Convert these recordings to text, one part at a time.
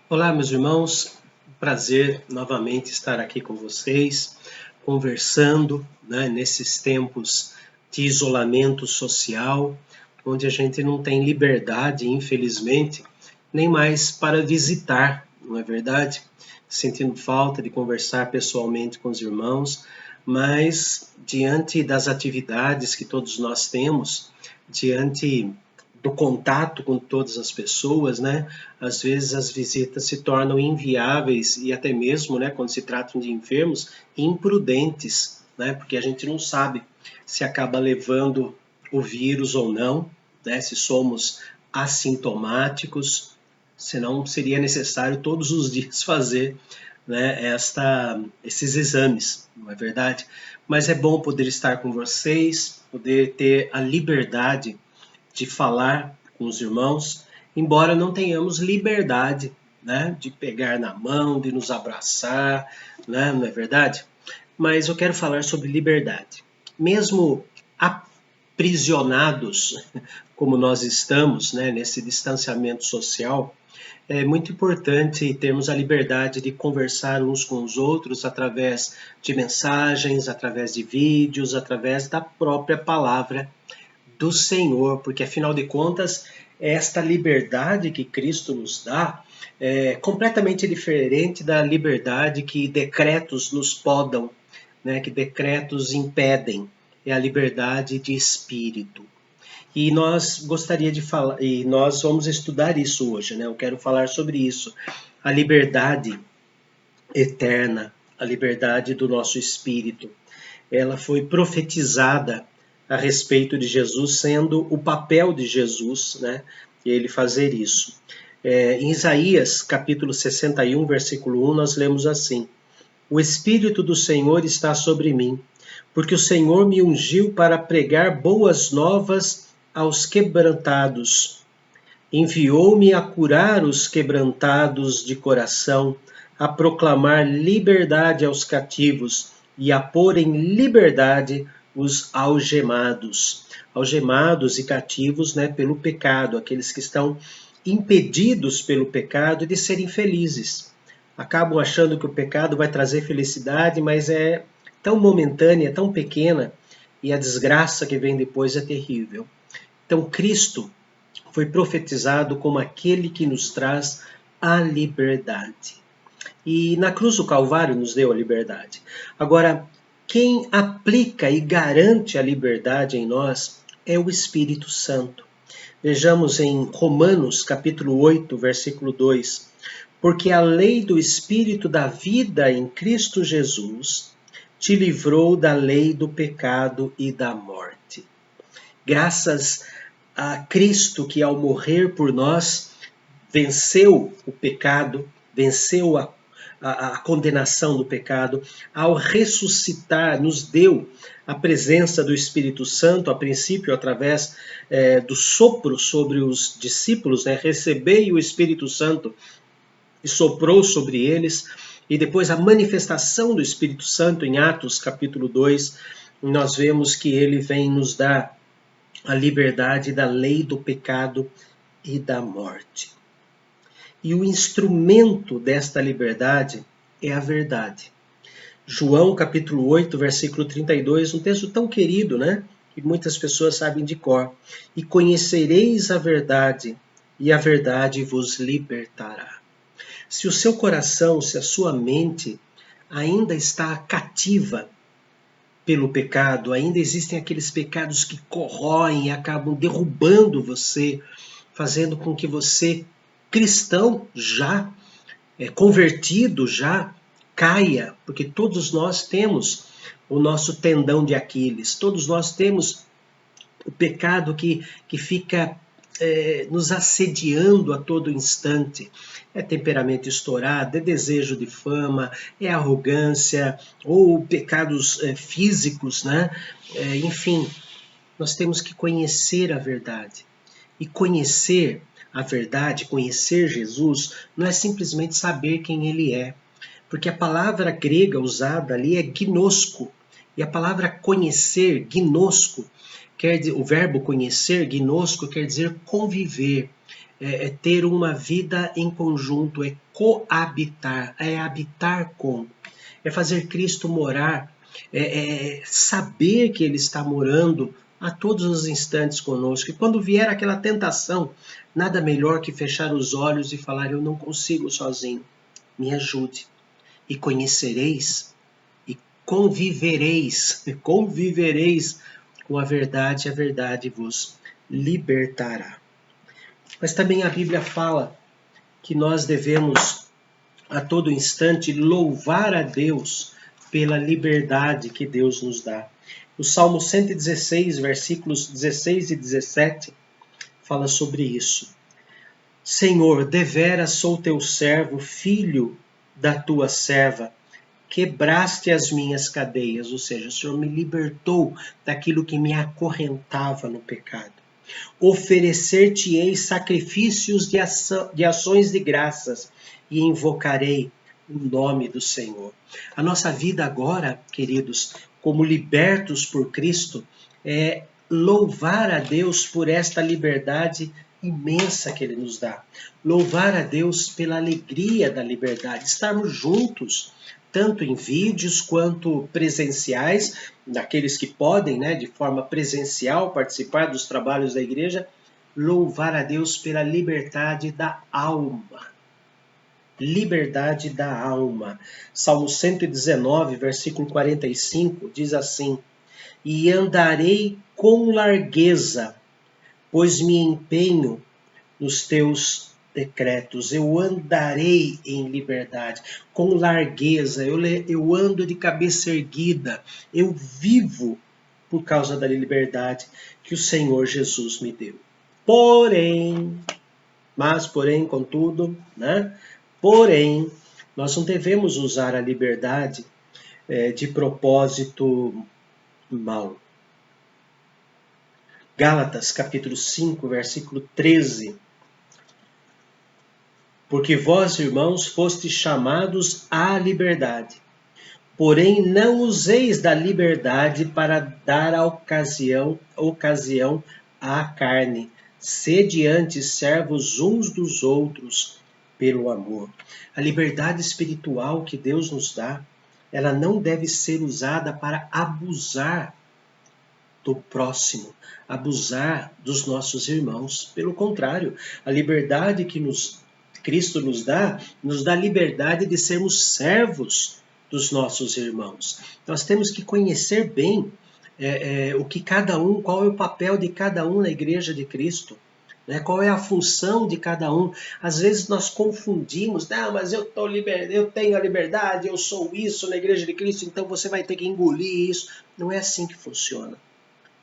Olá, meus irmãos, prazer novamente estar aqui com vocês, conversando, nesses tempos de isolamento social, onde a gente não tem liberdade, infelizmente, nem mais para visitar, não é verdade? Sentindo falta de conversar pessoalmente com os irmãos, mas diante das atividades que todos nós temos, diante do contato com todas as pessoas, né? Às vezes as visitas se tornam inviáveis e até mesmo, né, quando se tratam de enfermos, imprudentes, né? Porque a gente não sabe se acaba levando o vírus ou não, né? Se somos assintomáticos, senão seria necessário todos os dias fazer, né, esses exames, não é verdade? Mas é bom poder estar com vocês, poder ter a liberdade de falar com os irmãos, embora não tenhamos liberdade, né, de pegar na mão, de nos abraçar, né, não é verdade? Mas eu quero falar sobre liberdade. Mesmo aprisionados, como nós estamos, né, nesse distanciamento social, é muito importante termos a liberdade de conversar uns com os outros através de mensagens, através de vídeos, através da própria palavra do Senhor, porque afinal de contas, esta liberdade que Cristo nos dá é completamente diferente da liberdade que decretos nos podam, né, que decretos impedem. É a liberdade de espírito. E nós gostaria de falar, e nós vamos estudar isso hoje, né? Eu quero falar sobre isso. A liberdade eterna, a liberdade do nosso espírito. Ela foi profetizada a respeito de Jesus, sendo o papel de Jesus, né, ele fazer isso. Em Isaías, capítulo 61, versículo 1, nós lemos assim: O Espírito do Senhor está sobre mim, porque o Senhor me ungiu para pregar boas novas aos quebrantados. Enviou-me a curar os quebrantados de coração, a proclamar liberdade aos cativos e a pôr em liberdade os algemados. Algemados e cativos, né, pelo pecado, aqueles que estão impedidos pelo pecado de serem felizes. Acabam achando que o pecado vai trazer felicidade, mas é tão momentânea, tão pequena, e a desgraça que vem depois é terrível. Então, Cristo foi profetizado como aquele que nos traz a liberdade. E na cruz do Calvário nos deu a liberdade. Agora, quem aplica e garante a liberdade em nós é o Espírito Santo. Vejamos em Romanos, capítulo 8, versículo 2. Porque a lei do Espírito da vida em Cristo Jesus te livrou da lei do pecado e da morte. Graças a Cristo que ao morrer por nós venceu o pecado, venceu a condenação do pecado, ao ressuscitar, nos deu a presença do Espírito Santo, a princípio através do sopro sobre os discípulos, né? Recebei o Espírito Santo e soprou sobre eles, e depois a manifestação do Espírito Santo em Atos capítulo 2, nós vemos que ele vem nos dar a liberdade da lei do pecado e da morte. E o instrumento desta liberdade é a verdade. João capítulo 8, versículo 32, um texto tão querido, né? Que muitas pessoas sabem de cor. E conhecereis a verdade, e a verdade vos libertará. Se o seu coração, se a sua mente ainda está cativa pelo pecado, ainda existem aqueles pecados que corroem e acabam derrubando você, fazendo com que você, cristão já, convertido já, caia, porque todos nós temos o nosso tendão de Aquiles, todos nós temos o pecado que fica nos assediando a todo instante. É temperamento estourado, é desejo de fama, é arrogância, ou pecados físicos, né? Enfim, nós temos que conhecer a verdade. E conhecer a verdade, conhecer Jesus, não é simplesmente saber quem ele é. Porque a palavra grega usada ali é gnosko. E a palavra conhecer, gnosko, o verbo conhecer, gnosko, quer dizer conviver, ter uma vida em conjunto, é coabitar, é habitar com, é fazer Cristo morar, é saber que Ele está morando a todos os instantes conosco. E quando vier aquela tentação, nada melhor que fechar os olhos e falar: eu não consigo sozinho, me ajude. E conhecereis e convivereis com a verdade vos libertará. Mas também a Bíblia fala que nós devemos a todo instante louvar a Deus pela liberdade que Deus nos dá. O Salmo 116, versículos 16 e 17, fala sobre isso. Senhor, deveras sou teu servo, filho da tua serva. Quebraste as minhas cadeias, ou seja, o Senhor me libertou daquilo que me acorrentava no pecado. Oferecer-te-ei sacrifícios de ações de graças e invocarei o nome do Senhor. A nossa vida agora, queridos, como libertos por Cristo, é louvar a Deus por esta liberdade imensa que Ele nos dá. Louvar a Deus pela alegria da liberdade, estarmos juntos, tanto em vídeos quanto presenciais, daqueles que podem, de forma presencial, participar dos trabalhos da igreja, louvar a Deus pela liberdade da alma. Liberdade da alma. Salmo 119, versículo 45, diz assim: e andarei com largueza, pois me empenho nos teus decretos. Eu andarei em liberdade, com largueza. Eu ando de cabeça erguida. Eu vivo por causa da liberdade que o Senhor Jesus me deu. Porém, contudo, Porém, nós não devemos usar a liberdade de propósito mau. Gálatas, capítulo 5, versículo 13. Porque vós, irmãos, fostes chamados à liberdade. Porém, não useis da liberdade para dar ocasião à carne. Sede antes servos uns dos outros pelo amor. A liberdade espiritual que Deus nos dá, ela não deve ser usada para abusar do próximo, abusar dos nossos irmãos. Pelo contrário, a liberdade que Cristo nos dá liberdade de sermos servos dos nossos irmãos. Nós temos que conhecer bem o que cada um, qual é o papel de cada um na igreja de Cristo. Qual é a função de cada um? Às vezes nós confundimos, mas eu tenho a liberdade, eu sou isso na igreja de Cristo, então você vai ter que engolir isso. Não é assim que funciona.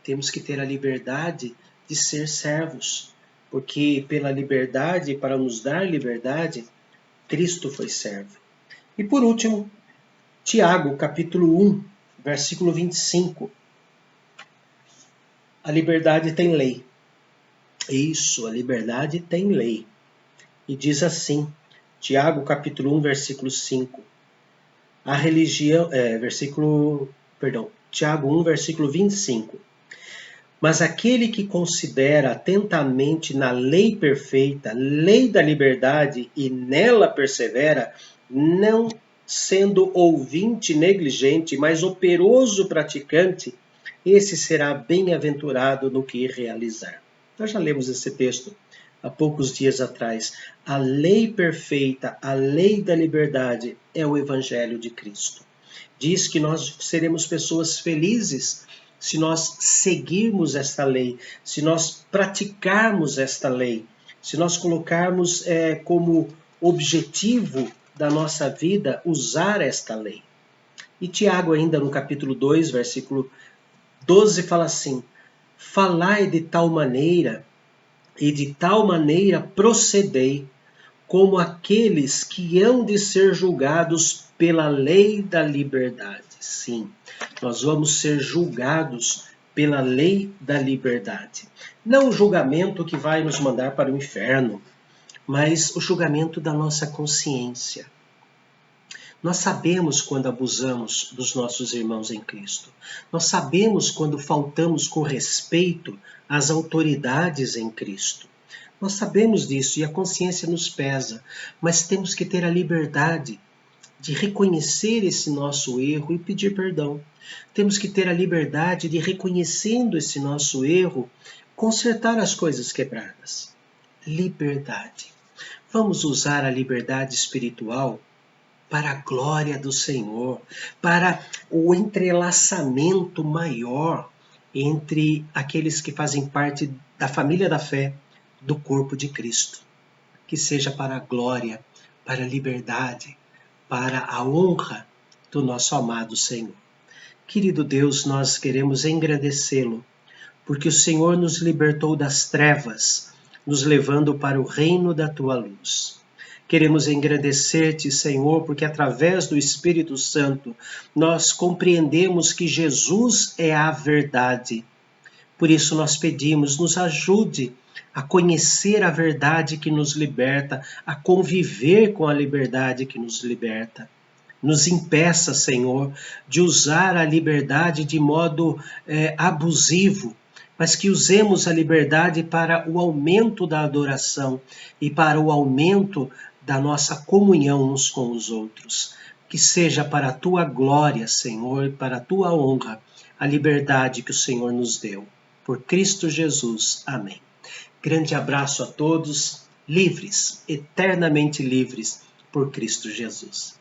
Temos que ter a liberdade de ser servos, porque pela liberdade, para nos dar liberdade, Cristo foi servo. E por último, Tiago, capítulo 1, versículo 25. A liberdade tem lei. Isso, a liberdade tem lei. E diz assim, Tiago, capítulo 1, versículo 5. A religião, Tiago 1, versículo 25. Mas aquele que considera atentamente na lei perfeita, lei da liberdade, e nela persevera, não sendo ouvinte negligente, mas operoso praticante, esse será bem-aventurado no que realizar. Nós já lemos esse texto há poucos dias atrás. A lei perfeita, a lei da liberdade é o Evangelho de Cristo. Diz que nós seremos pessoas felizes se nós seguirmos esta lei, se nós praticarmos esta lei, se nós colocarmos como objetivo da nossa vida usar esta lei. E Tiago ainda no capítulo 2, versículo 12 fala assim: falai de tal maneira e de tal maneira procedei, como aqueles que hão de ser julgados pela lei da liberdade. Sim, nós vamos ser julgados pela lei da liberdade. Não o julgamento que vai nos mandar para o inferno, mas o julgamento da nossa consciência. Nós sabemos quando abusamos dos nossos irmãos em Cristo. Nós sabemos quando faltamos com respeito às autoridades em Cristo. Nós sabemos disso e a consciência nos pesa, mas temos que ter a liberdade de reconhecer esse nosso erro e pedir perdão. Temos que ter a liberdade de, reconhecendo esse nosso erro, consertar as coisas quebradas. Liberdade. Vamos usar a liberdade espiritual para a glória do Senhor, para o entrelaçamento maior entre aqueles que fazem parte da família da fé, do corpo de Cristo. Que seja para a glória, para a liberdade, para a honra do nosso amado Senhor. Querido Deus, nós queremos engrandecê-lo, porque o Senhor nos libertou das trevas, nos levando para o reino da tua luz. Queremos engrandecer-te, Senhor, porque através do Espírito Santo nós compreendemos que Jesus é a verdade. Por isso nós pedimos, nos ajude a conhecer a verdade que nos liberta, a conviver com a liberdade que nos liberta. Nos impeça, Senhor, de usar a liberdade de modo abusivo, mas que usemos a liberdade para o aumento da adoração e para o aumento da nossa comunhão uns com os outros. Que seja para a tua glória, Senhor, e para a tua honra, a liberdade que o Senhor nos deu. Por Cristo Jesus. Amém. Grande abraço a todos, livres, eternamente livres, por Cristo Jesus.